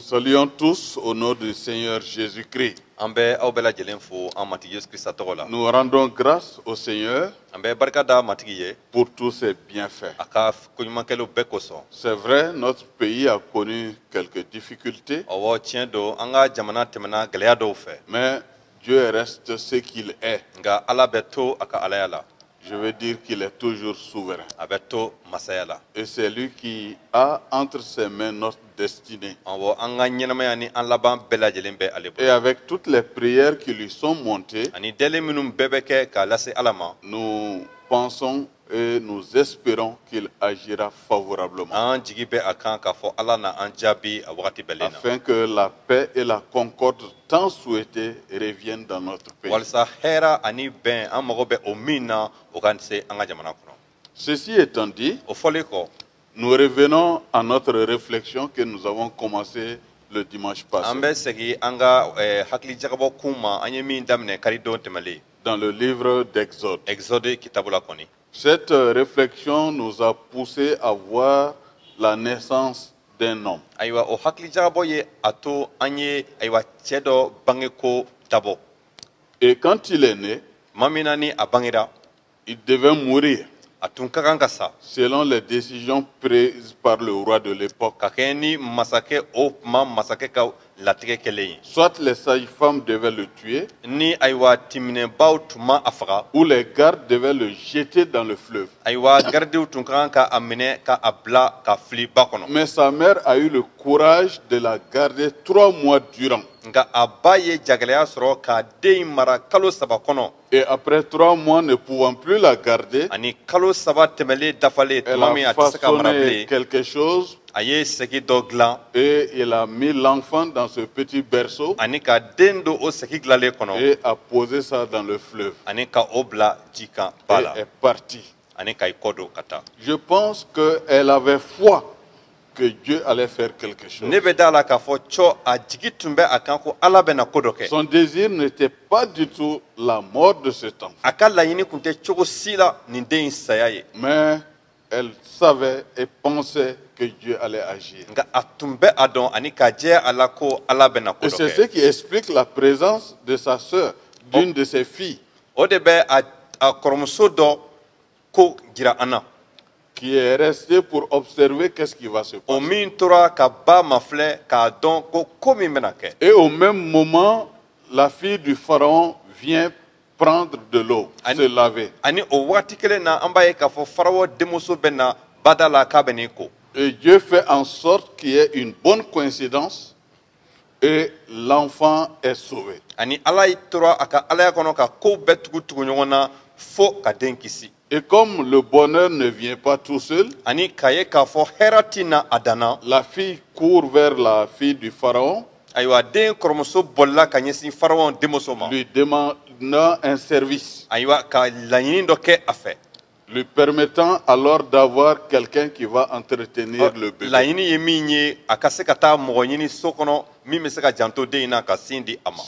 saluons tous au nom du Seigneur Jésus-Christ. Nous rendons grâce au Seigneur pour tous ses bienfaits. C'est vrai, notre pays a connu quelques difficultés, mais Dieu reste ce qu'il est. Je veux dire qu'il est toujours souverain. Et c'est lui qui a entre ses mains notre destinée. Et avec toutes les prières qui lui sont montées, nous pensons et nous espérons qu'il agira favorablement. Afin que la paix et la concorde tant souhaitées reviennent dans notre pays. Ceci étant dit, nous revenons à notre réflexion que nous avons commencée le dimanche passé. Dans le livre d'Exode. Cette réflexion nous a poussé à voir la naissance d'un homme. Et quand il est né, il devait mourir selon les décisions prises par le roi de l'époque. Soit les sages-femmes devaient le tuer, ou les gardes devaient le jeter dans le fleuve. Mais sa mère a eu le courage de la garder 3 mois durant. Et après 3 mois ne pouvant plus la garder, elle a façonné quelque chose et il a mis l'enfant dans ce petit berceau et a posé ça dans le fleuve. Et est parti. Je pense qu'elle avait foi que Dieu allait faire quelque chose. Son désir n'était pas du tout la mort de cet enfant. Mais elle savait et pensait que Dieu allait agir. Et c'est ce qui explique la présence de sa sœur, d'une de ses filles, qui est restée pour observer qu'est-ce qui va se passer. Et au même moment, la fille du pharaon vient prendre de l'eau, se laver. Et Dieu fait en sorte qu'il y ait une bonne coïncidence et l'enfant est sauvé. Et comme le bonheur ne vient pas tout seul, la fille court vers la fille du pharaon, lui demandant un service, lui permettant alors d'avoir quelqu'un qui va entretenir le bébé.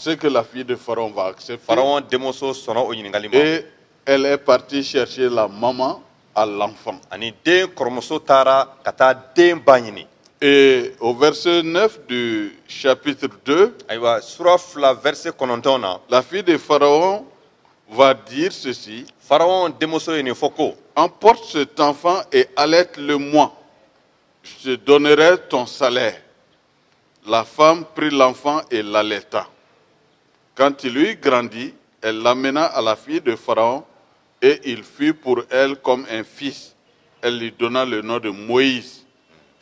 Ce que la fille de pharaon va accepter. Et elle est partie chercher la maman à l'enfant. Et au verset 9 du chapitre 2, la fille de pharaon va dire ceci: emporte cet enfant et allaite-le moi. Je te donnerai ton salaire. La femme prit l'enfant et l'allaita. Quand il eut grandi, elle l'amena à la fille de pharaon et il fut pour elle comme un fils. Elle lui donna le nom de Moïse,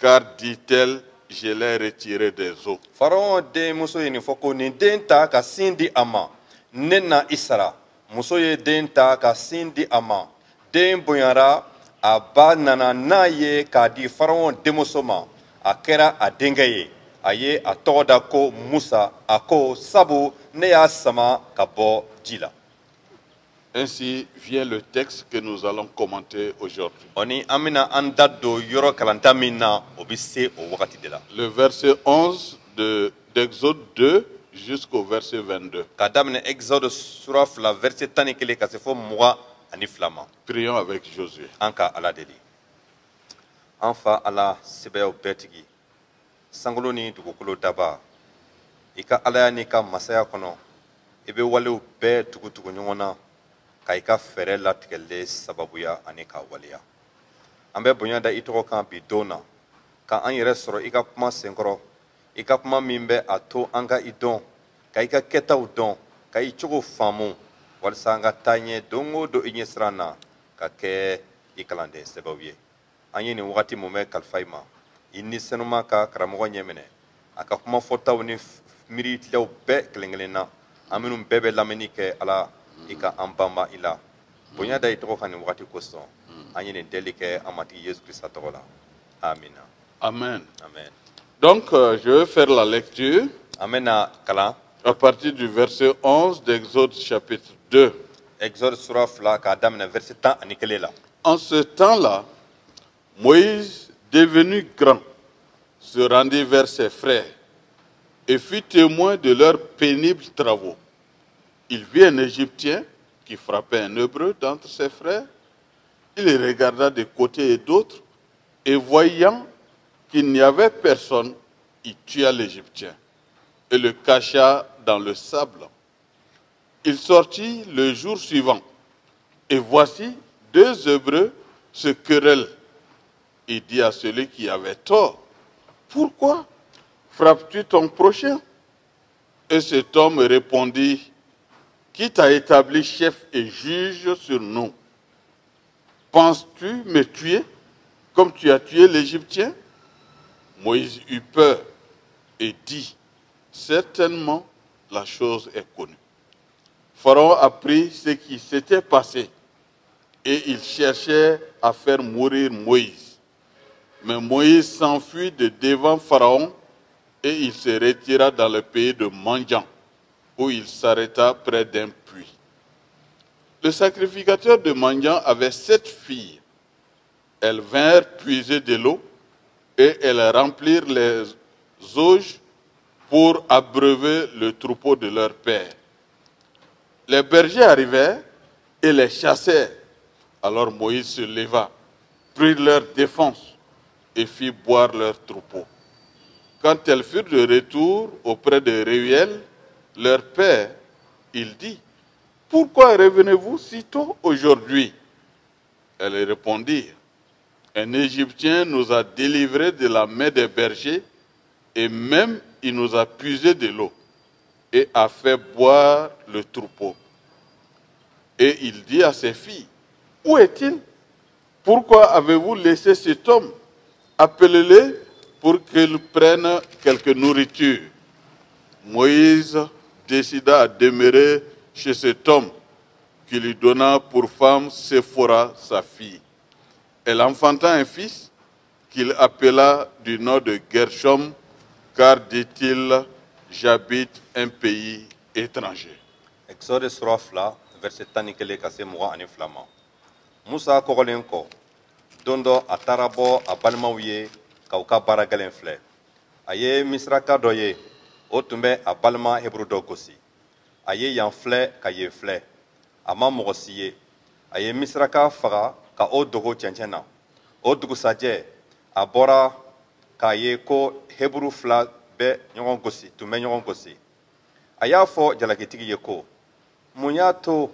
car dit-elle, je l'ai retiré des eaux. Pharaon de muso yini foko ni denta ka sindi ama nena isara muso ye denta ka sindi ama den bonyara aba nana naye ka di Pharaon de muso ma akera adengaye aye atoda ko Musa ako sabu ne ya sama kabo jila. Ainsi vient le texte que nous allons commenter aujourd'hui. Le verset 11 d'Exode 2 jusqu'au verset 22. Prions avec Josué. sangolo ni dugukolo daba i ka alaya n'i ka masaya kɔnɔ i bɛ walew bɛɛ tugutugu ɲɔgɔn na ka i ka fɛɛrɛ latigɛlen sababuya ani k'a waleya an bɛ bonya da i tɔgɔ kan bi don na ka an yɛrɛ sɔrɔ i ka kuma senkɔrɔ i ka kuma min bɛ a to an ka i dɔn ka i ka kɛtaw dɔn ka i cogo faamu walasa an ka taa ɲɛ don o don i ɲɛ siran na ka kɛ i kalanden sɛbɛw ye an ye nin wagati mun bɛ kalifa i ma i ni sanuma ka karamɔgɔ ɲɛ minɛ a ka kuma fɔtaw ni miiritilaw bɛɛ kelen kelen na an minnu bɛɛ bɛ lamɛnni kɛ ala i ka an banba i la bonya da i tɔgɔ kan nin wagati kosɔn an ye nin deli kɛ an matigi yesu kirista tɔgɔ la amina. Amen. Amen. Donc, je vais faire la lecture Amen. Kalan. à partir du verset 11 d'Exode chapitre 2. Exode sura fila k'a daminɛ verset 10 ani kelen la. En ce temps-là, Moïse, devenu grand, se rendit vers ses frères et fut témoin de leurs pénibles travaux. Il vit un Égyptien qui frappait un Hébreu d'entre ses frères. Il les regarda de côté et d'autre et voyant qu'il n'y avait personne, il tua l'Égyptien et le cacha dans le sable. Il sortit le jour suivant et voici deux Hébreux se querellent. Il dit à celui qui avait tort, « Pourquoi frappes-tu ton prochain ?» Et cet homme répondit, « Qui t'a établi chef et juge sur nous? Penses-tu me tuer comme tu as tué l'Égyptien ?» Moïse eut peur et dit, « Certainement la chose est connue. » Pharaon apprit ce qui s'était passé et il cherchait à faire mourir Moïse. Mais Moïse s'enfuit de devant Pharaon et il se retira dans le pays de Madian, où il s'arrêta près d'un puits. Le sacrificateur de Madian avait 7 filles. Elles vinrent puiser de l'eau et elles remplirent les auges pour abreuver le troupeau de leur père. Les bergers arrivèrent et les chassèrent. Alors Moïse se leva, prit leur défense et fit boire leur troupeau. Quand elles furent de retour auprès de Réuel, leur père, il dit, « Pourquoi revenez-vous si tôt aujourd'hui ?» Elles répondirent, « Un Égyptien nous a délivrés de la main des bergers et même il nous a puisé de l'eau et a fait boire le troupeau. » Et il dit à ses filles, « Où est-il? Pourquoi avez-vous laissé cet homme? Appelez-le pour qu'il prenne quelque nourriture. » Moïse décida à demeurer chez cet homme qui lui donna pour femme Séphora, sa fille. Elle enfanta un fils qu'il appela du nom de Gershom, car, dit-il, j'habite un pays étranger. Exode sura fila verset 10 ni kelen ka se 20 ani 2 ma. Musa kɔgɔlen kɔ don dɔ a taara bɔ a balimaw ye k'aw ka baara gɛlɛn filɛ. A ye misiraka dɔ ye o tun bɛ a balima hebru dɔ gosi. A ye yan filɛ ka yen filɛ. A ma mɔgɔ si ye. A ye misiraka faga ka o dogo cɛncɛn na. O dugusajɛ a bɔra k'a ye ko hebru fila bɛ ɲɔgɔn gosi tun bɛ ɲɔgɔn gosi. A y'a fɔ jalakitigi ye ko, mun y'a to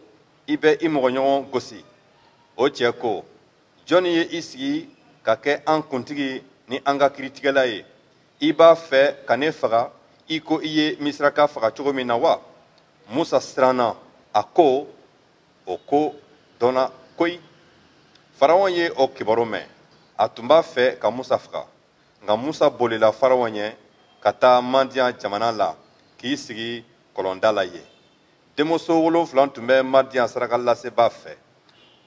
i bɛ i mɔgɔɲɔgɔn gosi? O cɛ ko, jɔnni ye i sigi ka kɛ an kuntigi ni an ka kiritigɛla ye? I b'a fɛ ka ne faga i ko i ye misiraka faga cogo min na wa? Musa siranna a ko, o ko dɔnna koyi. Faraon ye o kibaru mɛn. A tun b'a fɛ ka Musa faga. Nka Musa bolila Faraon ɲɛ ka taa Madian jamana la k'i sigi kɔlɔnda la yen. Denmuso 7 tun bɛ Madian saraka lasebaa fɛ.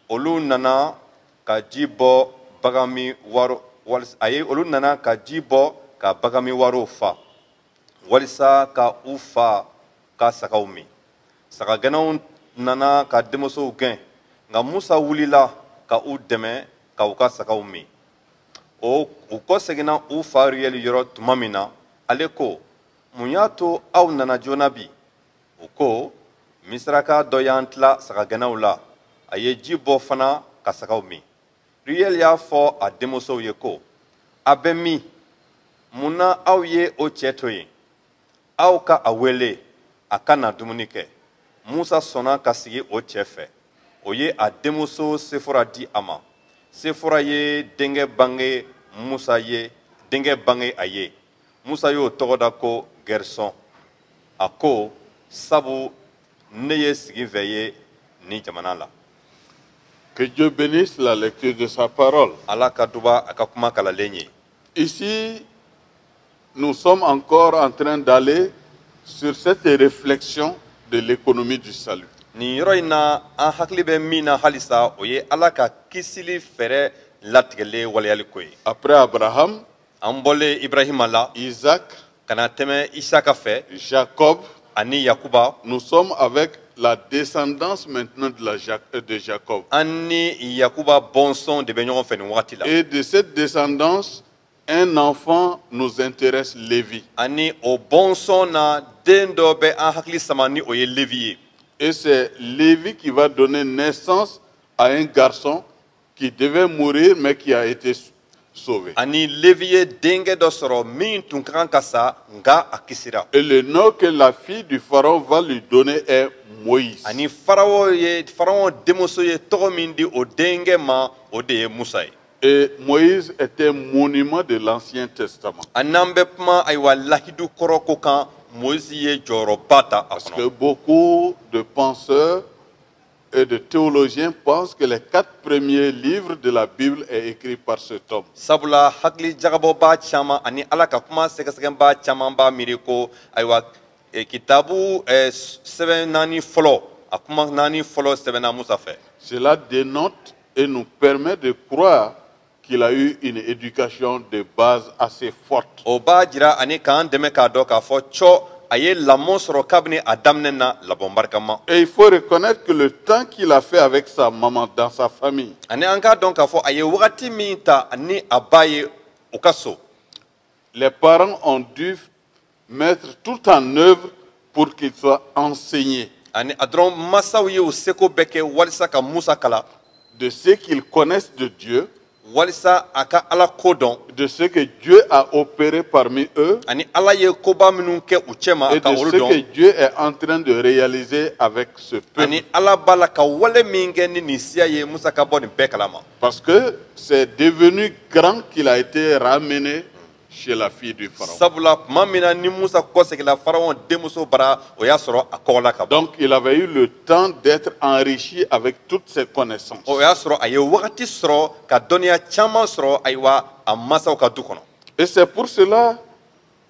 Olu nana ka ji bɔ bagami waro olu nana ka ji bɔ ka bagami waro fa walisa ka u fa ka sagaw min. Sagagɛnnaw nana ka denmusow gɛn nka Musa wulila ka u dɛmɛ ka u ka sagaw min. U kɔ seginna u fa Riyeli yɔrɔ tuma min na, ale ko, mun y'a to aw nana joona bi? U ko, misiraka dɔ y'an tila sagagɛnnaw la. A ye ji bɔ fana ka sagaw min. Riyeli y'a fɔ a denmusow ye ko, a bɛ min? Muna aw ye o cɛ to yen aw ka a wele a ka na dumuni kɛ Musa sɔnna ka sigi o cɛ fɛ o ye a denmuso Sefora di a ma Sefora ye denkɛ bange Musa ye denkɛ bange a ye Musa y'o tɔgɔ da ko Gerson a ko sabu ne ye sigi fɛ ye ni jamana la. Que Dieu bénisse la lecture de sa parole. Ala ka duba a ka kuma kalalen ye. Ici, nous sommes encore en train d'aller sur cette réflexion de l'économie du salut. Ni yɔrɔ in na an hakili bɛ min na halisa o ye Ala ka kisili fɛrɛ latigɛlen waleyali ko ye. Après Abraham, An bɔlen Ibrahima la Isaac, ka na tɛmɛ Isaka fɛ Jacob, ani Yakuba nous sommes avec la descendance maintenant de Jacob. an ni Yakuba bɔnsɔn de bɛ ɲɔgɔn fɛ nin wagati la. Et de cette descendance, un enfant nous intéresse, Lévi. Ani o bɔnsɔn na den dɔ bɛ an hakili sama ni o ye Levi ye. Et c'est Lévi qui va donner naissance à un garçon qui devait mourir mais qui a été sauvé. Ani Levi ye denkɛ dɔ sɔrɔ min tun ka kan ka sa nka a kisira. Et le nom que la fille du pharaon va lui donner est Moïse. Ani Pharaon denmuso ye tɔgɔ min di o denkɛ ma o de ye Musa ye. Et Moïse est un monument de l'Ancien Testament. An n'an bɛ kuma ayiwa lahidu kɔrɔ ko kan Moïse ye jɔyɔrɔba ta a Parce que kɔnɔ. beaucoup de penseurs et de théologiens pensent que les 4 premiers livres de la Bible sont écrits par cet homme. Sabula hakili jagabɔba caman ani Ala ka kuma sɛgɛsɛgɛba caman b'a miiri ko ayiwa kitabu sɛbɛn naani fɔlɔ a kuma naani fɔlɔ sɛbɛnna Musa fɛ. Cela dénote et nous permet de croire qu'il a eu une éducation de base assez forte. O b'a jira ani k'an dɛmɛ k'a dɔn k'a fɔ cɔ a ye lamɔ sɔrɔ kabini a daminɛ na labɔn barikama. Et il faut reconnaître que le temps qu'il a fait avec sa maman dans sa famille, Ani an k'a dɔn k'a fɔ a ye wagati min ta ani a ba ye u ka so. les parents ont dû mettre tout en œuvre pour qu'il soit enseigné Ani a dɔrɔn masaw ye u seko bɛɛ kɛ walisa ka Musa kala de ce qu'ils connaissent de Dieu, walisa a ka Ala ko dɔn de ce que Dieu a opéré parmi eux ani Ala ye koba minnu kɛ u cɛma et a ka de olu ce que dɔn Dieu est en train de réaliser avec ce peuple. ani Ala b'a la ka wale min kɛ ni nin siya ye Musa ka bɔ nin bɛɛ kalama. Parce que c'est devenu grand qu'il a été ramené chez la fille du pharaon. Sabula tuma min na ni Musa kɔsegila Pharaon denmuso bara o y'a sɔrɔ a kɔgɔla ka bɔ. Donc il avait eu le temps d'être enrichi avec toutes ses connaissances. O y'a sɔrɔ a ye wagati sɔrɔ ka dɔnniya caman sɔrɔ ayiwa a masaw ka du kɔnɔ. Et c'est pour cela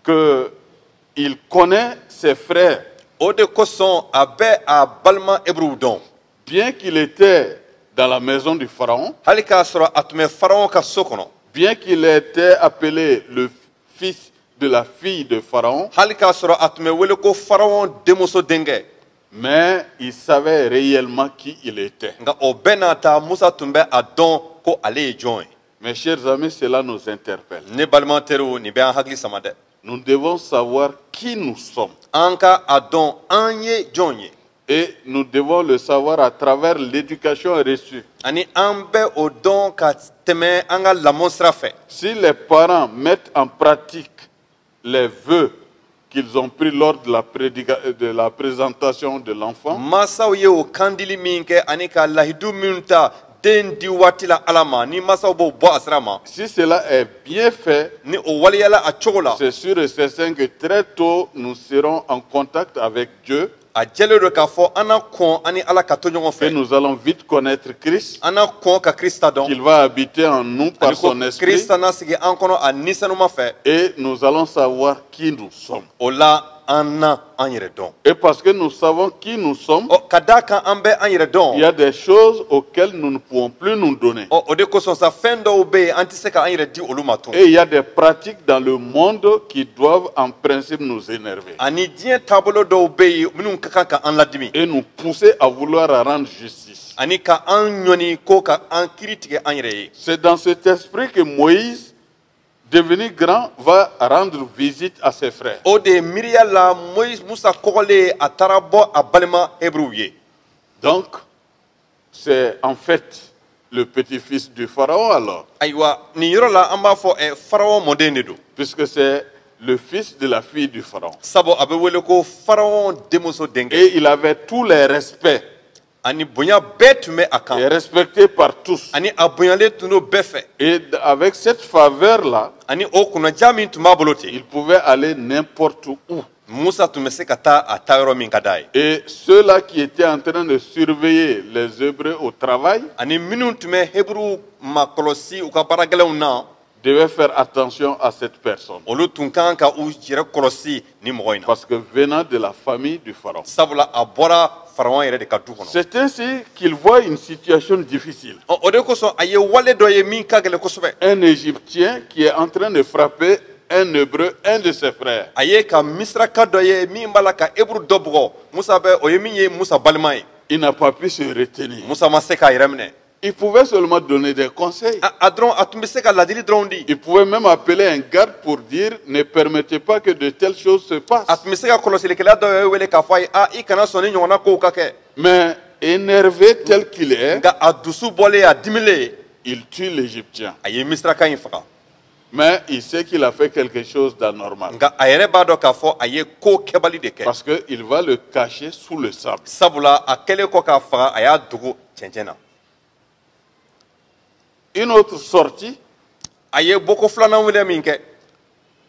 qu'il connaît ses frères. O de kosɔn a bɛ a balima Hébriw dɔn. Bien qu'il était dans la maison du pharaon, Hali k'a sɔrɔ a tun bɛ Pharaon ka so kɔnɔ. bien qu'il était appelé le fils de la fille de pharaon, Hali k'a sɔrɔ a tun bɛ wele ko Pharaon denmuso denkɛ. mais il savait réellement qui il était. Nka o bɛɛ n'a ta Musa tun bɛ a dɔn ko ale ye jɔn ye. Mes chers amis, cela nous interpelle. Ne balima teriw nin bɛ an hakili sama dɛ. Nous devons savoir qui nous sommes. An ka a dɔn an ye jɔn ye. Et nous devons le savoir à travers l'éducation reçue. Ani an bɛ o dɔn ka tɛmɛ an ka lamɔ sira fɛ. Si les parents mettent en pratique les vœux qu'ils ont pris lors de la présentation de l'enfant, Masaw ye o kandili min kɛ ani ka lahidu min ta den di waati la Ala ma ni masaw b'o bɔ a sira ma. si cela est bien fait, Ni o waliyala a cogo la. c'est sûr et certain que très tôt nous serons en contact avec Dieu A jɛlen don k'a fɔ an na kɔn ani Ala ka to ɲɔgɔn et fɛ. nous allons vite connaître Christ, An na kɔn ka Krista dɔn. qu'il va habiter en nous par Ani ko son esprit Krista na sigi an kɔnɔ a nisanuma fɛ. et nous allons savoir qui nous sommes. O la an na an yɛrɛ dɔn. Et parce que nous savons qui nous sommes, Ɔ ka d'a kan an bɛ an yɛrɛ il y a dɔn. des choses auxquelles nous ne pouvons plus nous donner. Ɔ o de kosɔn sa fɛn dɔw bɛ yen an tɛ se ka an yɛrɛ di olu ma tun. Et il y a des pratiques dans le monde qui doivent en principe nous énerver Ani diɲɛ taabolo dɔw bɛ yen minnu ka kan ka an ladimi. et nous pousser à vouloir rendre justice. Ani ka an ɲɔni ko ka an kiiri tigɛ an yɛrɛ ye. C'est dans cet esprit que Moïse, devenu grand, va rendre visite à ses frères. O de miiriya la Musa kɔgɔlen a taara bɔ a balima Hébriw ye. Donc, c'est en fait le petit-fils du pharaon alors, Aïwa, ni yɔrɔ la an b'a fɔ Pharaon mɔden de don. puisque c'est le fils de la fille du pharaon. Sabu a bɛ wele ko Pharaon denmuso denkɛ. Et il avait tous les respects, Ani bonya bɛɛ tun bɛ a kan. et respecté par tous. Ani a bonyalen tun don bɛɛ fɛ. Et avec cette faveur-là, Ani o kunnaja min tun b'a bolo ten. il pouvait aller n'importe où. Musa tun bɛ se ka taa a taa yɔrɔ min ka d'a ye. Et ceux-là qui étaient en train de surveiller les Hébreux au travail Ani minnu tun bɛ Hebrew makɔlɔsi u ka baarakɛlaw na, devaient faire attention à cette personne. olu tun kan ka u yɛrɛ kɔlɔsi ni mɔgɔ in na. Parce que venant de la famille du pharaon. Sabula a bɔra Pharaon yɛrɛ de ka du kɔnɔ. C'est ainsi qu'il voit une situation difficile. O de kosɔn a ye wale dɔ ye min ka gɛlɛn kosɛbɛ. Un Égyptien qui est en train de frapper un Hébreu, un de ses frères. A ye ka misiraka dɔ ye min b'a la ka Hebrew dɔ bugɔ. Musa bɛ o ye min ye Musa balima ye. Il n'a pas pu se retenir. Musa ma se k'a yɛrɛ minɛ. Il pouvait seulement donner des conseils. A dɔrɔn a tun bɛ se ka ladili dɔrɔn di. Il pouvait même appeler un garde pour dire ne permettez pas que de telles choses se passent. A tun bɛ se ka kɔlɔsilikɛla dɔ ye wele k'a fɔ a ye i kana sɔn ni ɲɔgɔnna kow ka kɛ. Mais énervé tel qu'il est, Nka a dusu bɔlen a dimilen, il tue l'Égyptien. a ye misiraka in faga. Mais il sait qu'il a fait quelque chose d'anormal. Nka a yɛrɛ b'a dɔn k'a fɔ a ye ko kɛbali de kɛ. Parce qu'il va le cacher sous le sable. Sabula a kɛlen kɔ k'a faga a y'a dogo cɛncɛn na. Une autre sortie, A ye boko filanan wele min kɛ.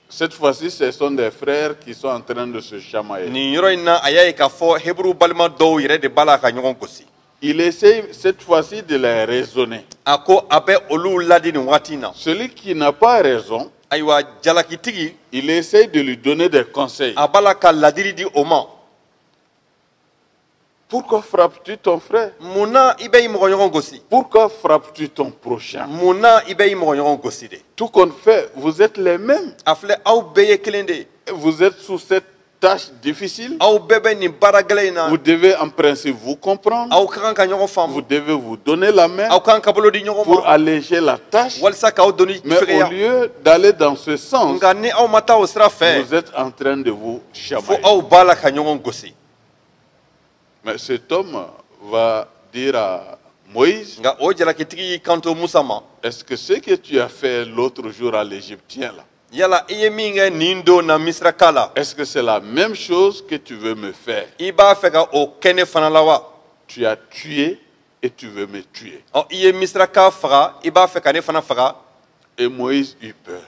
cette fois-ci, ce sont des frères qui sont en train de se chamailler. Nin yɔrɔ in na a y'a ye k'a fɔ Hebrew balima dɔw yɛrɛ de b'a la ka ɲɔgɔn gosi. Il essaye cette fois-ci de les raisonner. A ko a bɛ olu ladi nin waati in na. Celui qui n'a pas raison, Ayiwa jalakitigi il essaye de lui donner des conseils. a b'a la ka ladili di o ma. Pourquoi frappes-tu ton frère? Mun na i bɛ i mɔgɔɲɔgɔn gosi? Pourquoi frappes-tu ton prochain? Mun na i bɛ i mɔgɔɲɔgɔn gosi de? Tout compte fait, vous êtes les mêmes. A filɛ aw bɛɛ ye kelen de ye. Vous êtes sous cette tâche difficile. Aw bɛɛ bɛ nin baara gɛlɛn in na. Vous devez en principe vous comprendre. Aw ka kan ka ɲɔgɔn Vous faamu. devez vous donner la main Aw ka kan ka bolo di ɲɔgɔn pour ma. alléger la tâche. Walasa k'aw donni Mais au fɛgɛya. lieu d'aller dans ce sens, Nka ni aw ma taa o sira fɛ, vous êtes en train de vous fo chamailler. aw b'a la ka ɲɔgɔn gosi. Mais cet homme va dire à Moïse, Nka o jalakitigi y'i kanto Musa ma. est-ce que ce que tu as fait l'autre jour à l'Égyptien là, Yala i ye min kɛ nin don na misiraka la, est-ce que c'est la même chose que tu veux me faire? i b'a fɛ ka o kɛ ne fana la wa? Tu as tué et tu veux me tuer. Ɔ i ye misiraka faga, i b'a fɛ ka ne fana faga? Et Moïse eut peur.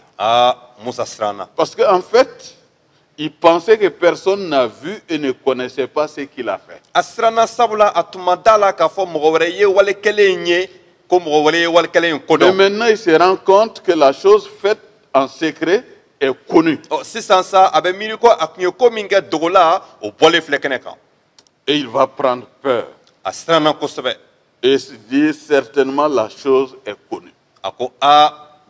Musa siranna. Parce qu'en fait, il pensait que personne n'a vu et ne connaissait pas ce qu'il a fait. A siranna sabula a tun ma da la k'a fɔ mɔgɔ wɛrɛ ye wale kɛlen in ye ko mɔgɔ wɛrɛ ye wale kɛlen in Mais kodɔn. maintenant, il se rend compte que la chose faite en secret est connue. Ɔ sisan sa a bɛ miiri ko a tun ye ko min kɛ dogo la o bɔlen filɛ kɛnɛ kan. Et il va prendre peur. A siranna kosɛbɛ. Et se dire certainement la chose est connue. A ko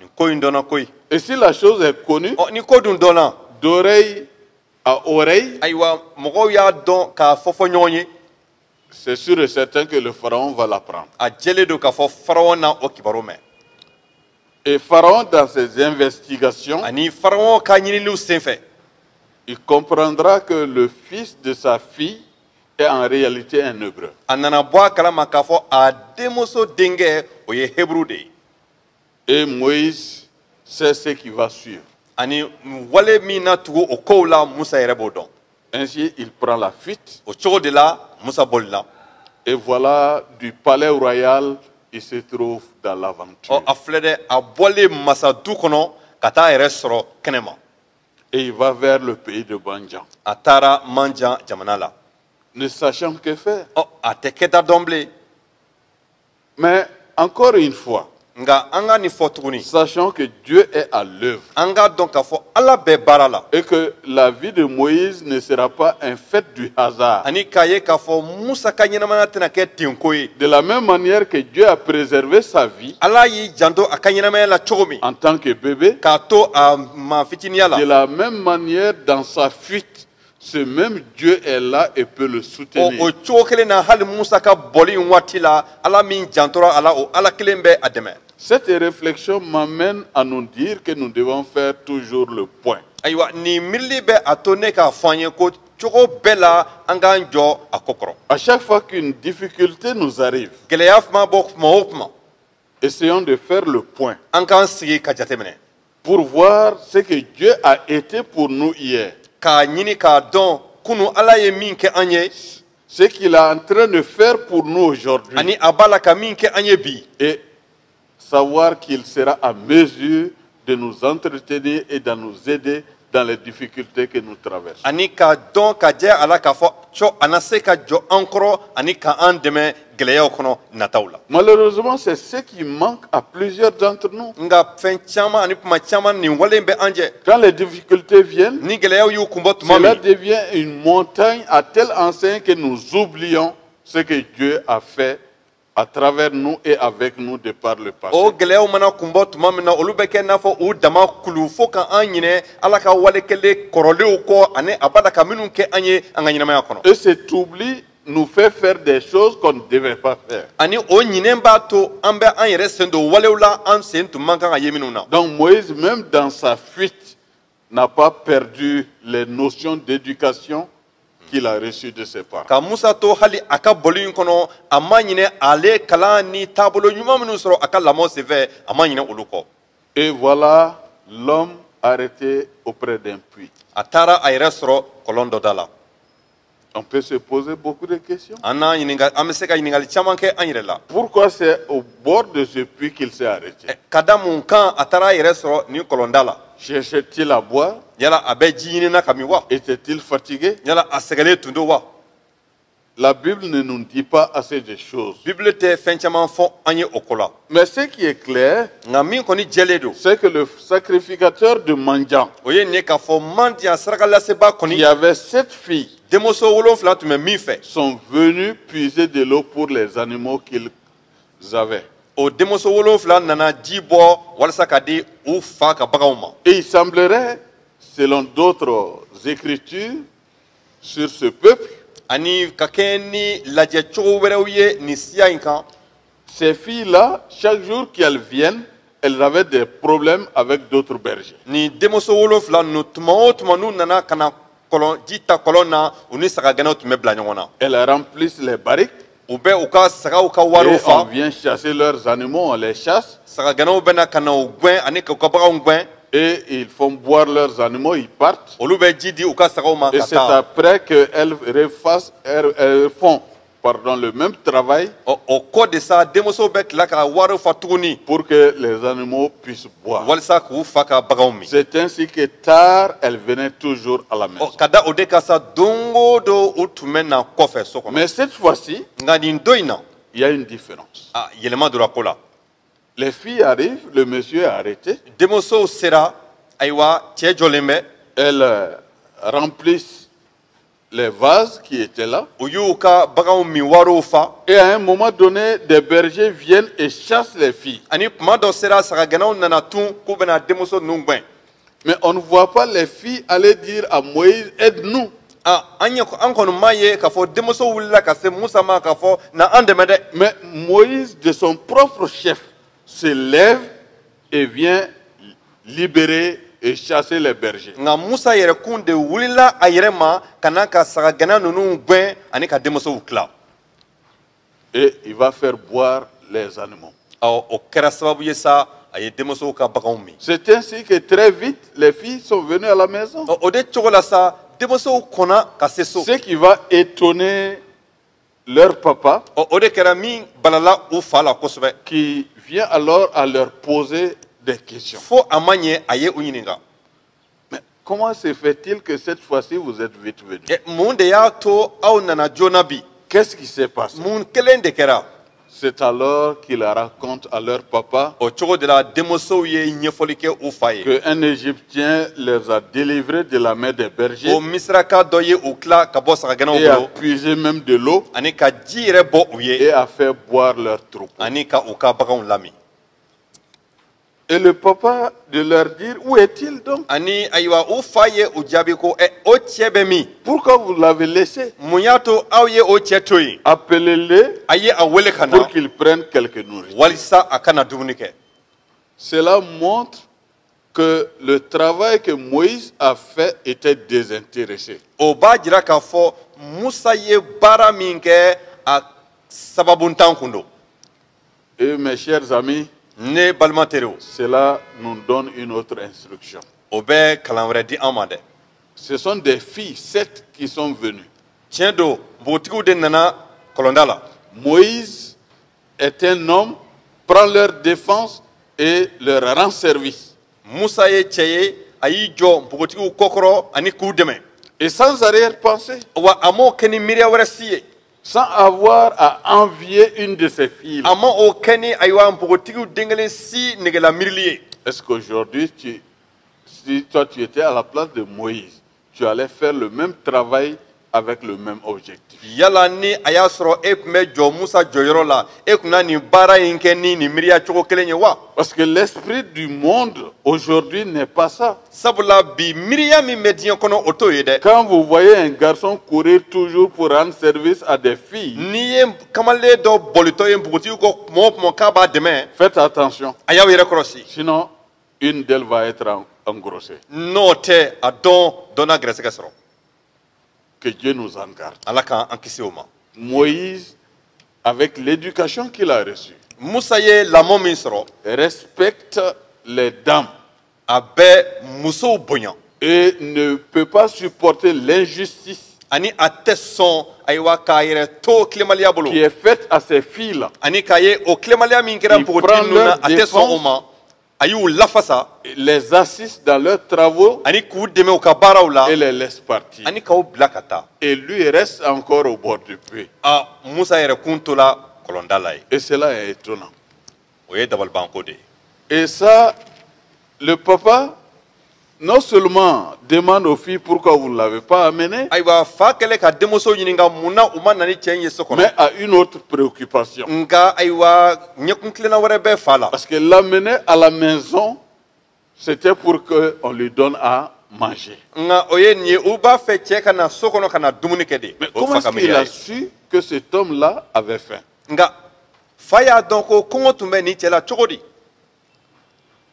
nin ko in dɔnna koyi. Et si la chose est connue, Ɔ ni ko dun dɔnna, d'oreille à oreille, ayiwa mɔgɔw y'a dɔn k'a fɔ ɲɔgɔn ye. c'est sûr et certain que le pharaon va l'apprendre. A jɛlen don k'a fɔ Pharaon na o kibaru mɛn. Et Pharaon, dans ses investigations, Ani Pharaon ka ɲininiw senfɛ, il comprendra que le fils de sa fille est en réalité un Hébreu. a nana bɔ a kalama k'a fɔ a denmuso denkɛ o ye Hebrew de ye. Et Moïse sait ce qui va suivre. Ani wale min na tugu o kow la Musa yɛrɛ b'o dɔn. Ainsi, il prend la fuite. O cogo de la Musa bolila. Et voilà, du palais royal, il se trouve dans l'aventure. Ɔ a filɛ dɛ a bɔlen masa du kɔnɔ ka taa a yɛrɛ sɔrɔ kɛnɛma. Et il va vers le pays de Banjan, A taara Manjan jamana la. ne sachant que faire. Ɔ a tɛ kɛta dɔn bilen. Mais encore une fois, Nka an ka nin fɔ tuguni. sachant que Dieu est à l'œuvre An k'a dɔn k'a fɔ Ala bɛ baara la. et que la vie de Moïse ne sera pas un fait du hasard. Ani k'a ye k'a fɔ Musa ka ɲɛnamaya tɛna kɛ tenko ye. De la même manière que Dieu a préservé sa vie Ala y'i janto a ka ɲɛnamaya la cogo min. en tant que bébé, K'a to a ma fitiniya la. de la même manière dans sa fuite, ce même Dieu est là et peut le soutenir. O cogo kelen na hali Musa ka bɔli in waati la Ala min jantora a la o Ala kelen bɛ a dɛmɛ. Cette réflexion m'amène à nous dire que nous devons faire toujours le point. Ayiwa nin miirili bɛ a to ne k'a fɔ an ye ko cogo bɛɛ la an k'an jɔ a ko kɔrɔ. À chaque fois qu'une difficulté nous arrive, Gɛlɛya ma bɔ kuma o kuma, Essayons de faire le point an k'an sigi ka jateminɛ pour voir ce que Dieu a été pour nous hier. k'a ɲini k'a dɔn kunu ala ye min kɛ an ye Ce qu'il est en train de faire pour nous aujourd'hui. ani a b'a la ka min kɛ an ye bi Et savoir qu'il sera à mesure de nous entretenir et de nous aider dans les difficultés que nous traversons. ani k'a dɔn ka jɛ a la k'a fɔ cɔ a na se ka jɔ an kɔrɔ ani k'an dɛmɛ gɛlɛyaw kɔnɔ nataw la. Malheureusement, c'est ce qui manque à plusieurs d'entre nous. Nga fɛn caman ani kuma caman nin wale in bɛ an jɛ Quand les difficultés viennent, ni gɛlɛyaw y'u kun bɔ tuma cela min devient une montagne à telle enseigne que nous oublions ce que Dieu a fait à travers nous et avec nous de par le passé. o gɛlɛyaw mana kun bɔ tuma min na olu bɛ kɛ i n'a fɔ u dama kulu fo ka an ɲinɛ ala ka walekɛlen kɔrɔlenw kɔ ani a b'a la ka minnu kɛ an ye an ka ɲɛnamaya kɔnɔ. Et cet oubli nous fait faire des choses qu'on ne devait pas faire. ani o ɲinɛn b'a to an bɛ an yɛrɛ sen don walew la an sen tun man kan ka ye minnu na. Donc Moïse, même dans sa fuite, n'a pas perdu les notions d'éducation qu'il a reçues de ses parents. ka musa to hali a ka bɔli in kɔnɔ a ma ɲinɛ ale kalan ni taabolo ɲuman minnu sɔrɔ a ka lamɔ senfɛ a ma ɲinɛ olu kɔ. Et voilà l'homme arrêté auprès d'un puits. a taara a yɛrɛ sɔrɔ kɔlɔn dɔ da la. On peut se poser beaucoup de questions. an bɛ se ka ɲininkali caman kɛ an yɛrɛ la. Pourquoi c'est au bord de ce puits qu'il s'est arrêté? ka da mun kan a taara a yɛrɛ sɔrɔ nin kɔlɔnda la. Cherchait-il à boire? yala a bɛ ji ɲinina ka min wa. Était-il fatigué? yala a sɛgɛlen tun do wa. La Bible ne nous dit pas assez de choses. bibili tɛ fɛn caman fɔ an ye o ko la. Mais ce qui est clair, nka min kɔni jɛlen don c'est que le sacrificateur de Mandian, o ye nin ye k'a fɔ mandiya saraka laseba il y kɔni avait 7 filles, denmuso 7 tun bɛ min fɛ. sont venus puiser de l'eau pour les animaux qu'ils avaient. o denmuso 7 nana ji bɔ walasa ka di u fa ka baganw ma. Et il semblerait, selon d'autres écritures sur ce peuple, ani ka kɛ ni lajɛ cogo wɛrɛw ye nin siya in kan. ces filles-là, chaque jour qu'elles viennent, elles avaient des problèmes avec d'autres bergers. ni denmuso 7 ninnu tuma o tuma n'u nana ka na ji ta kɔlɔn na u ni sagagɛnɛw tun bɛ bila ɲɔgɔn na. Elles remplissent les barriques u bɛ u ka sagaw ka wariw et on fa. vient chasser leurs animaux, on les chasse sagagɛnɛw bɛ na ka na u gwɛn ani k'u ka baganw gwɛn. et ils font boire leurs animaux, ils partent. olu bɛ ji di u ka sagaw ma Et ka c'est taa. après qu'elles elles font le même travail o kɔ de sa denmuso bɛ tila ka wariw fa tuguni pour que les animaux puissent boire. walasa k'u fa ka baganw min. C'est ainsi que tard, elles venaient toujours à la maison. ka da o de ka sa don o don u tun bɛ na kɔfɛ so kɔnɔ. Mais cette fois-ci, nka nin don in na il y a une différence. yɛlɛma donna ko la. Les filles arrivent, le monsieur est arrêté, denmusow sera ayiwa cɛ jɔlen bɛ. elles remplissent les vases qui étaient là. u y'u ka baganw min wariw fa. Et à un moment donné, des bergers viennent et chassent les filles. ani tuma dɔ sera sagagɛnɛw nana tun k'u bɛna denmuso ninnu gwɛn. Mais on ne voit pas les filles aller dire à Moïse, aide-nous. an kɔni m'a ye k'a fɔ denmuso wulila ka se musa ma k'a fɔ na an dɛmɛ dɛ. Mais Moïse, de son propre chef, se lève et vient libérer et chasser les bergers. nka musa yɛrɛkun de wulila a yɛrɛ ma ka na ka sagagɛnɛ ninnu gwɛn ani ka denmusow tila. Et il va faire boire les animaux. o kɛra sababu ye sa a ye denmusow ka baganw min. C'est ainsi que très vite, les filles sont venues à la maison. o de cogo la sa denmusow kɔnna ka se so. Ce qui va étonner leur papa, o de kɛra min balala u fa la kosɛbɛ. qui vient alors à leur poser des questions. fo a ma ɲɛ a ye u ɲininka. Mais comment se fait-il que cette fois-ci vous êtes vite venus? mun de y'a to aw nana joona bi. Qu'est-ce qui s'est passé? mun kelen de kɛra. C'est alors qu'ils racontent à leur papa o cogo de la denmusow ye ɲɛfɔli kɛ u fa ye. qu'un Égyptien les a délivrés de la main des bergers o misiraka dɔ ye u tila ka bɔ sagagɛnɛw et a bolo puisé même de l'eau ani ka ji yɛrɛ bɔ u ye et a fait boire leur troupeau. ani ka u ka baganw lami. Et le papa de leur dire, où est-il donc? ani ayiwa u fa ye u jaabi ko o cɛ bɛ min. Pourquoi vous l'avez laissé? mun y'a to aw ye o cɛ to yen. Appelez-le a ye a wele ka na pour qu'il prenne quelque nourriture. walisa a kana dumuni kɛ. Cela montre que le travail que Moïse a fait était désintéressé. o b'a jira k'a fɔ musa ye baara min kɛ a sababuntan kun don. Et mes chers amis, ne balimaterew cela nous donne une autre instruction. o bɛ kalan wɛrɛ di an ma dɛ. Ce sont des filles, 7 qui sont venues. tiɲɛ don npogotigiw de nana kɔlɔnda la. Moïse est un homme, prend leur défense et leur rend service. musa ye cɛ ye a y'i jɔ npogotigiw kɔkɔrɔ ani k'u dɛmɛ. Et sans arrière-pensée, wa a m'o kɛ ni miiriya wɛrɛ si ye. sans avoir à envier une de ses filles. a ma o kɛ ni ayiwa npogotigiw den kelen si negela miirili ye. Est-ce qu'aujourd'hui, si toi tu étais à la place de Moïse, tu allais faire le même travail avec le même objectif? yala ni a y'a sɔrɔ e tun bɛ jɔ musa jɔyɔrɔ la e kun na nin baara in kɛ ni nin miiriya cogo kelen ye wa. Parce que l'esprit du monde aujourd'hui n'est pas ça. sabula bi miiriya min bɛ diɲɛ kɔnɔ o t'o ye dɛ. Quand vous voyez un garçon courir toujours pour rendre service à des filles, n'i ye kamalen dɔ bɔlitɔ ye npogotigi kɔ tuma o tuma k'a b'a dɛmɛ. faites attention. a y'aw yɛrɛ kɔlɔsi. Sinon, une d'elles va être engrossée. n'o tɛ a dɔn dɔ n'a gɛrɛsɛgɛ sɔrɔ. Que Dieu nous en garde. ala k'an kisi o ma. Moïse, avec l'éducation qu'il a reçue, musa ye lamɔ min sɔrɔ respecte les dames a bɛ musow bonya et ne peut pas supporter l'injustice ani a tɛ sɔn ayiwa k'a yɛrɛ to tilemaliya bolo qui est faite à ces filles-là. ani k'a ye o tilemaliya min kɛra Il npogotigi prend ninnu na leur a tɛ sɔn o défense. ma a y'u lafasa Les assiste dans leurs travaux ani k'u dɛmɛ u ka baaraw la et les laisse partir. ani k'aw bila ka taa. Et lui reste encore au bord du puits. a musa yɛrɛ kun tola kɔlɔnda la ye Et cela est étonnant. o ye dabalibanko de ye. Et ça, le papa, non seulement demande aux filles pourquoi vous ne l'avez pas amené, ayiwa fa kɛlɛ ka denmuso ɲininka mun na u ma na ni cɛ in ye so kɔnɔ. mais a une autre préoccupation. nka ayiwa ɲɛkun tilenna wɛrɛ bɛ fa la. Parce que l'amener à la maison, c'était pour qu'on lui donne à manger. nka o ye nin ye u b'a fɛ cɛ ka na so kɔnɔ ka na dumuni kɛ de. Mais o comment fa est-ce ka qu'il miiriya a ye. su que cet homme-là avait faim? nka fa y'a dɔn ko kɔngɔ tun bɛ nin cɛ la cogo di.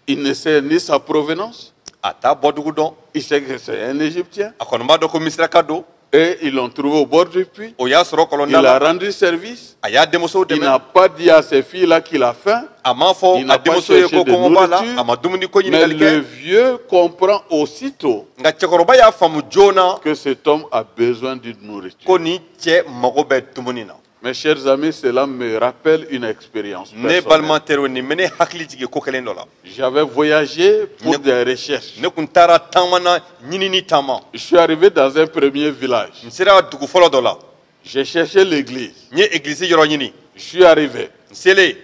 Il ne sait ni sa provenance, a t'a bɔdugu dɔn il sait que c'est un Égyptien, a kɔni b'a dɔn ko misiraka don et ils l'ont trouvé au bord du puits. o y'a sɔrɔ Il kɔlɔnda a la rendu service. a y'a denmusow Il n'a dɛmɛ pas dit à ces filles-là qu'il a faim, a m'a fɔ il n'a a pas denmuso ye cherché ko de kɔngɔ b'a la nourriture, a ma dumuni ko mais ɲininkali le kɛ vieux comprend aussitôt nka cɛkɔrɔba y'a faamu joona que cet homme a besoin d'une nourriture. ko nin cɛ mago bɛ dumuni na. Mes chers amis, cela me rappelle une expérience ne personnelle. balimateriw nin bɛ ne hakili jigin ko kelen dɔ la. J'avais voyagé pour des recherches. ne kun taara taama na ɲinini taama Je suis arrivé dans un premier village. n sera dugu fɔlɔ dɔ la J'ai cherché l'église. n ye egilizi yɔrɔ ɲini Je suis arrivé. n selen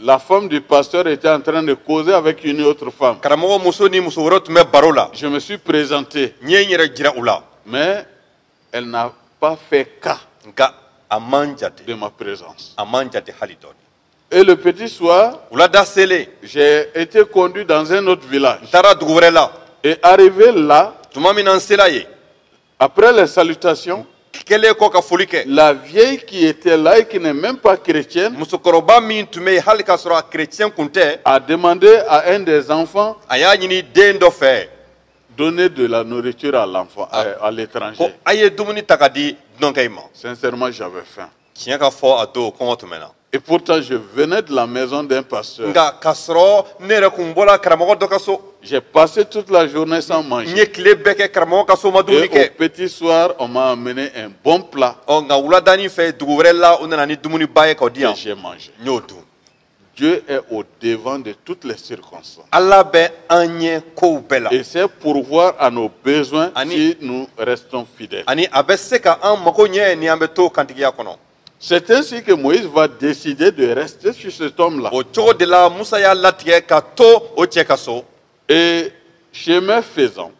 La femme du pasteur était en train de causer avec une autre femme. karamɔgɔ muso ni muso wɛrɛw tun bɛ baro la Je me suis présenté, n ye n yɛrɛ jira u la mais elle n'a pas fait cas nka a man jate de ma présence. a man jate hali dɔɔni. Et le petit soir, wulada selen j'ai été conduit dans un autre village. n taara dugu wɛrɛ la Et arrivé là, tuma min na n sela yen après les salutations, kɛlen kɔ ka foli kɛ la vieille qui était là et qui n'est même pas chrétienne musokɔrɔba min tun bɛ yen hali k'a sɔrɔ a kerecɛn kun tɛ a demandé à un des enfants a y'a ɲini den dɔ fɛ donner de la nourriture à l'enfant, à ko l'étranger. a ye dumuni ta ka di dunankɛ in ma. Sincèrement, j'avais faim. tiɲɛ ka fɔ a don kɔngɔ tun bɛ na. Et pourtant, je venais de la maison d'un pasteur. nka k'a sɔrɔ ne yɛrɛ kun bɔra karamɔgɔ dɔ ka so J'ai passé toute la journée sans n manger. ye tile bɛɛ kɛ karamɔgɔ ka so ma dumuni Et au kɛ. petit soir, on m'a amené un bon plat nka wuladanin fɛ dugu wɛrɛ la u nana ni dumuni ba ye k'o di que yan j'ai mangé. n y'o dun. Dieu est au devant de toutes les circonstances. ala bɛ an ɲɛ kow bɛɛ la Et c'est pourvoir à nos besoins Ani- si nous restons fidèles. ani a bɛ se ka an mago ɲɛ ni an bɛ to kantigiya kɔnɔ. C'est ainsi que Moïse va décider de rester sur cet homme-là. o cogo de la musa y'a latigɛ ka to o cɛ ka so Et chemin faisant,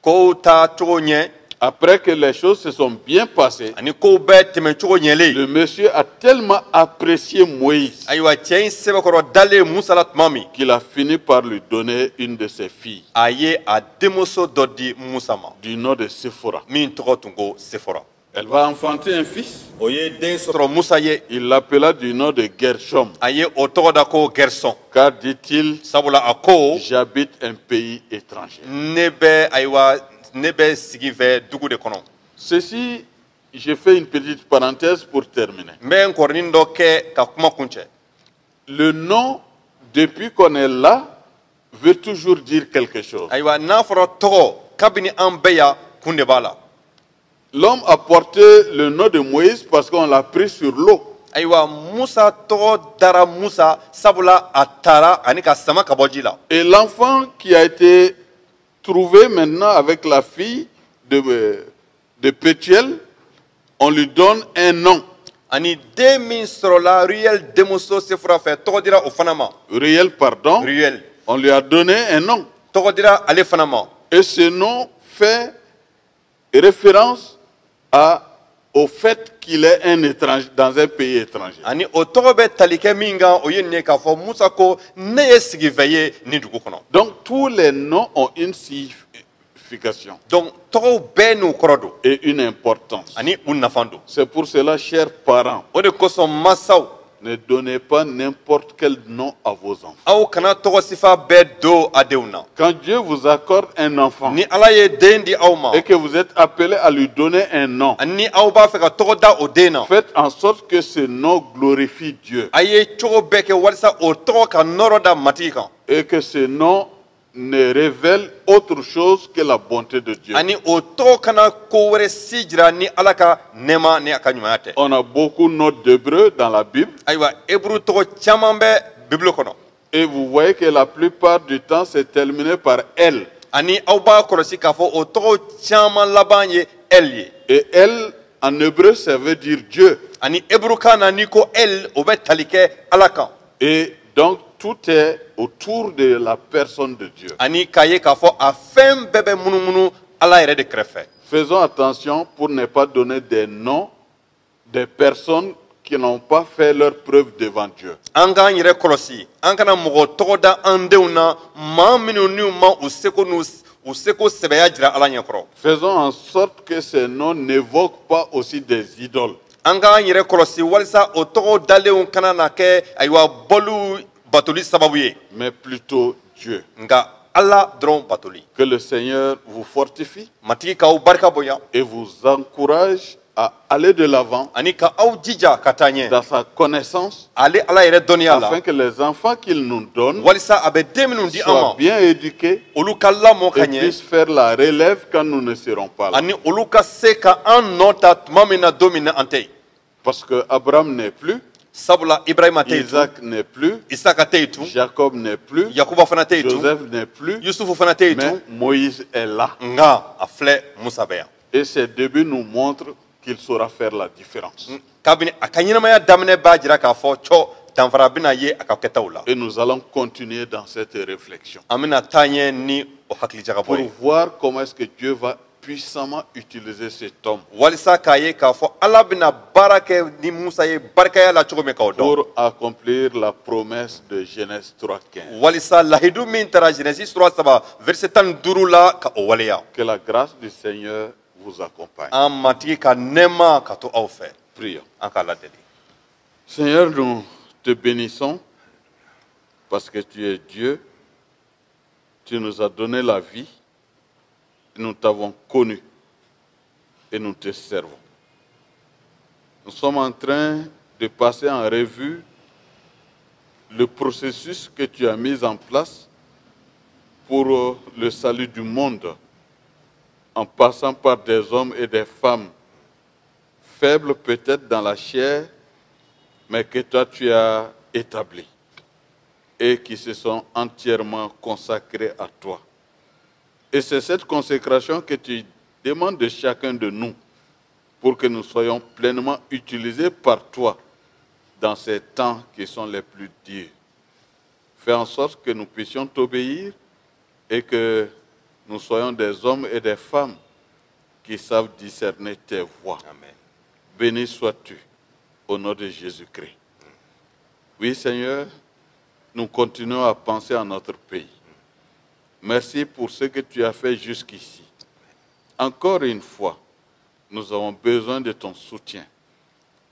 kow taa cogo ɲɛ après que les choses se sont bien passées, ani kow bɛɛ tɛmɛ cogo ɲɛlen. le monsieur a tellement apprécié Moïse ayiwa cɛ in sɛbɛkɔrɔ dalen musa la tuma min qu'il a fini par lui donner une de ses filles, a ye a denmuso dɔ di musa ma du nom de Séphora. min tɔgɔ tun ko sefora. Elle va enfanter un fils. o ye den sɔrɔ musa ye Il l'appela du nom de Gershom, a ye o tɔgɔ da ko gɛrɛsɔn car dit-il, sabula a ko j'habite un pays étranger. ne bɛ ayiwa ne bɛ sigi fɛ dugu de kɔnɔ. Ceci, je fais une petite parenthèse pour terminer. n bɛ n kɔrɔnin dɔ kɛ ka kuma kun cɛ. 1 Corinthiens chapitre 15 verset 1 à 8. 1 Corinthiens chapitre 15 verset 1 à 8. Ceci, je fais une petite parenthèse pour terminer. le nom, depuis qu'on est là, veut toujours dire quelque chose. Ayiwa n'a fɔra tɔgɔ kabini an bɛɛ yan kun de b'a la. L'homme a porté le nom de Moïse parce qu'on l'a pris sur l'eau. Ayiwa Musa tɔgɔ dara Musa sabula a taara ani ka sama ka bɔ ji la. Et l'enfant qui a été trouvé maintenant avec la fille de Pétuel, on lui donne un nom. Ani den min sɔrɔla Ruel denmuso Sefura fɛ tɔgɔ dira o fana ma. Ruel, pardon. Ruel. On lui a donné un nom. Tɔgɔ dira ale fana ma. Et ce nom fait référence au fait qu'il est un étranger dans un pays étranger. Ani o tɔgɔ bɛ tali kɛ min kan o ye nin ye k'a fɔ Musa ko ne ye sigifɛn ye nin dugu kɔnɔ. Donc tous les noms ont une signification. Donc tɔgɔw bɛɛ n'u kɔrɔ don. Et une importance. Ani u nafan don. C'est pour cela, chers parents, O de kosɔn masaw. ne donnez pas n'importe quel nom à vos enfants. Aw kana tɔgɔ sifa bɛɛ don a denw na. Quand Dieu vous accorde un enfant Ni Ala ye den di aw ma. et que vous êtes appelé à lui donner un nom, Ani aw b'a fɛ ka tɔgɔ da o den na. faites en sorte que ce nom glorifie Dieu A ye cogo bɛɛ kɛ walasa o tɔgɔ ka nɔrɔ da matigi kan. et que ce nom ne révèle autre chose que la bonté de Dieu. Ani o tɔgɔ kana ko wɛrɛ si jira ni Ala ka nɛɛma ni a ka ɲumanya tɛ. On a beaucoup de noms d'hébreux dans la Bible Ayiwa Eburu tɔgɔ caman bɛ Bibili kɔnɔ. et vous voyez que la plupart du temps c'est terminé par El. Ani aw b'a kɔlɔsi k'a fɔ o tɔgɔ caman laban ye El ye. Et El en hébreu ça veut dire Dieu. Ani Eburu kan na n'i ko El o bɛ tali kɛ Ala kan. Et donc tout est autour de la personne de Dieu. Ani k'a ye k'a fɔ a fɛn bɛɛ bɛ munumunu Ala yɛrɛ de kɛrɛfɛ. Faisons attention pour ne pas donner des noms des personnes qui n'ont pas fait leur preuve devant Dieu. An k'an yɛrɛ kɔlɔsi an kana mɔgɔ tɔgɔ da an denw na maa minnu n'u ma u seko sɛbɛya jira Ala ɲɛkɔrɔ. Faisons en sorte que ces noms n'évoquent pas aussi des idoles. An k'an yɛrɛ kɔlɔsi walasa o tɔgɔ dalenw kana na kɛ ayiwa bɔliw batoli sababu ye. Mais plutôt Dieu. Nka Ala dɔrɔn batoli. Que le Seigneur vous fortifie Matigi k'aw barika bonya et vous encourage à aller de l'avant ani ka aw jija ka taa ɲɛ. dans sa connaissance Ale Ala yɛrɛ dɔnniya la afin que les enfants qu'il nous donne walisa a bɛ den minnu di an soient ma bien éduqués olu ka lamɔ ka et ɲɛ puissent faire la relève quand nous ne serons pas là. ani olu ka se ka an nɔ ta tuma min na don min na an tɛ yen. Parce que Abraham n'est plus, Sabula Ibrahima tɛ yen tun Isaac n'est plus, Isaka tɛ yen tun Jacob n'est plus, Yakuba fana tɛ yen tun Joseph n'est plus, Yusufu fana tɛ yen mais tun Moïse est là. nka a filɛ Musa bɛ yan. Et ses débuts nous montrent qu'il saura faire la différence. Kabini a ka ɲɛnamaya daminɛ b'a jira k'a fɔ cɔ danfara bɛna ye a ka kɛtaw la. Et nous allons continuer dans cette réflexion An bɛna taa ɲɛ ni o hakilijagabɔ pour ye voir comment est-ce que Dieu va puissamment utiliser cet homme walisa k'a ye k'a fɔ Ala bɛna baara kɛ ni Musa ye barikaya la cogo min k'o dɔn pour accomplir la promesse de Genèse 3:15. walisa lahidu min taara Genèse 3:3 verset 15 la ka o waleya. Que la grâce du Seigneur vous accompagne. An matigi ka nɛɛma ka to aw fɛ Prions. an k'a ladeli. Seigneur, nous te bénissons parce que tu es Dieu. Tu nous as donné la vie. Nous t'avons connu et nous te servons. Nous sommes en train de passer en revue le processus que tu as mis en place pour le salut du monde, en passant par des hommes et des femmes faibles peut-être dans la chair, mais que toi tu as établis et qui se sont entièrement consacrés à toi. Et c'est cette consécration que tu demandes de chacun de nous pour que nous soyons pleinement utilisés par toi dans ces temps qui sont les plus durs. Fais en sorte que nous puissions t'obéir et que nous soyons des hommes et des femmes qui savent discerner tes voies. Amen. Béni sois-tu au nom de Jésus-Christ. Oui, Seigneur, nous continuons à penser à notre pays. Merci pour ce que tu as fait jusqu'ici. Encore une fois, nous avons besoin de ton soutien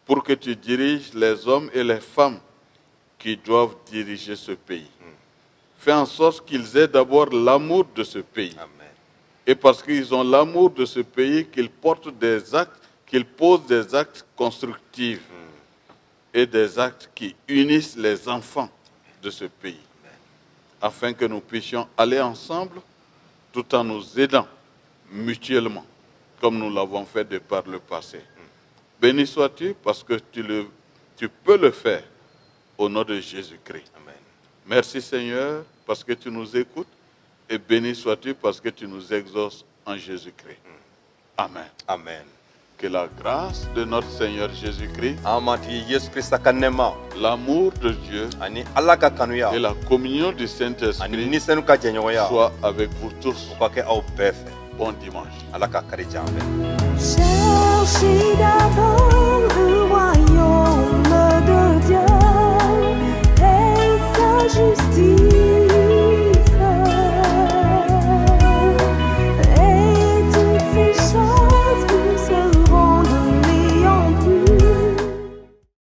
pour que tu diriges les hommes et les femmes qui doivent diriger ce pays. Fais en sorte qu'ils aient d'abord l'amour de ce pays. Amen. Et parce qu'ils ont l'amour de ce pays, qu'ils portent des actes, qu'ils posent des actes constructifs. et des actes qui unissent les enfants de ce pays, afin que nous puissions aller ensemble tout en nous aidant mutuellement, comme nous l'avons fait de par le passé. Béni sois-tu parce que tu peux le faire au nom de Jésus-Christ. Amen. Merci Seigneur parce que tu nous écoutes et béni sois-tu parce que tu nous exauces en Jésus-Christ. Amen. Amen. Que la grâce de notre Seigneur Jésus-Christ, Amati Yesu Krista kanema l'amour de Dieu ani Allah ka kanuya et la communion du ani Saint-Esprit nisenu ka jɛɲɔgɔnya soient avec vous tous. o ka kɛ aw bɛɛ fɛ Bon dimanche. Allah ka kari jan bɛɛ. Shall she double